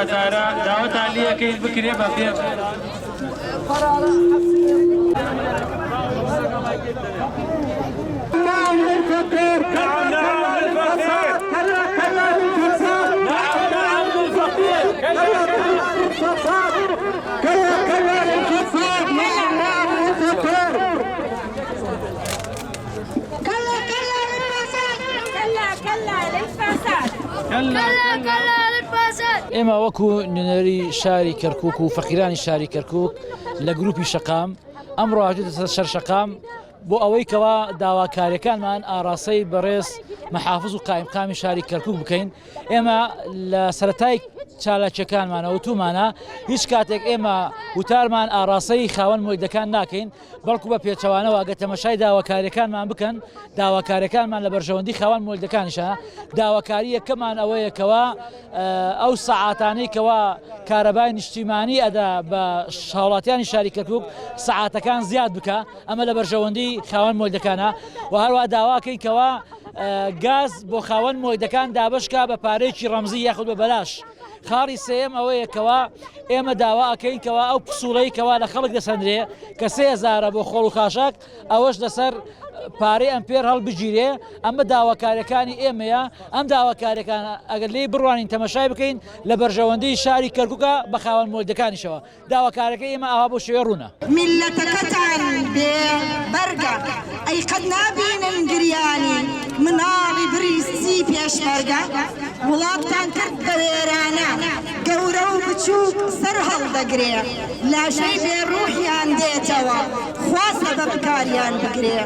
بازارە داوەتان لێەکەین بکرێ بە پێ ئێمە وەکو نوێنەری شاری کەرکووک و فەقیرانی شاری کەرکووک لە گروپی شەقام ئەمڕۆ هاتوویتە سەر شەقام بۆ ئەوەی کەوا داواکاریەکانمان ئاڕاستەی بەڕێز مەحافز و قایمقامی شاری کەرکووک بکەین. ئێمە لە سەرەتای چالاکیەکانمانەوە تومانە هیچ کاتێک ئێمە وتارمان ئاڕاستەی خاوەن مۆیدەکان ناکەین بەڵکو بە پێچەوانەوە ئەگە تەمەشای داواکاریەکانمان بکەن داواکاریەکانمان لە بەرژەوەندی خاوەن مۆیدەکانیشە. داواکاری یەکەمان ئەوەیەکەوە ئەو سەعاتانەی کەوا کارەبای نیشتیمانی ئەدا بە هاوڵاتیانی شاری کەرکووک سەعاتەکان زیاد بکە ئەمە لە بەرژەوەندی خاوەن مۆیدەکانە و هەروە داواکەین کەوا گاز بۆ خاوەن مۆیدەکان دابشکە بە پارەیەکی ڕەمزی یاخود بە بەلاش. خاڵی سێم ئەوەیەکەوە ئێمە داوا ئەکەینکەوە ئەو پسوڵەی کەوا لە خەڵک دەسەندرێ کە 3000 بۆ خۆڵ و خاشاک ئەوەش لەسەر پارەی ئەمپێر هەڵبژیرێ. ئەمە داواکاریەکانی ئێمەیە. ئەم داواکاریەکان ئەگەر لێی بڕوانین تەمەشای بکەین لە بەرژەوەندی شاری کەرکووکە بە خاوەن مۆیدەکانیشەوە. داواکاریەکە ئێمە ئاوا بۆ شێوە ڕوونە. میلەتەکەتان بێ بەرگە ئەی قەت نابینن گریانی مناڵی بریسی پێشمەرگە وڵاتتان کرد بە وێرانە گەورە و بچووک سەر هەڵدەگرێ لاشەی بێ ڕوحیان دێتەوە خواسە بە بکاریان بگرێ.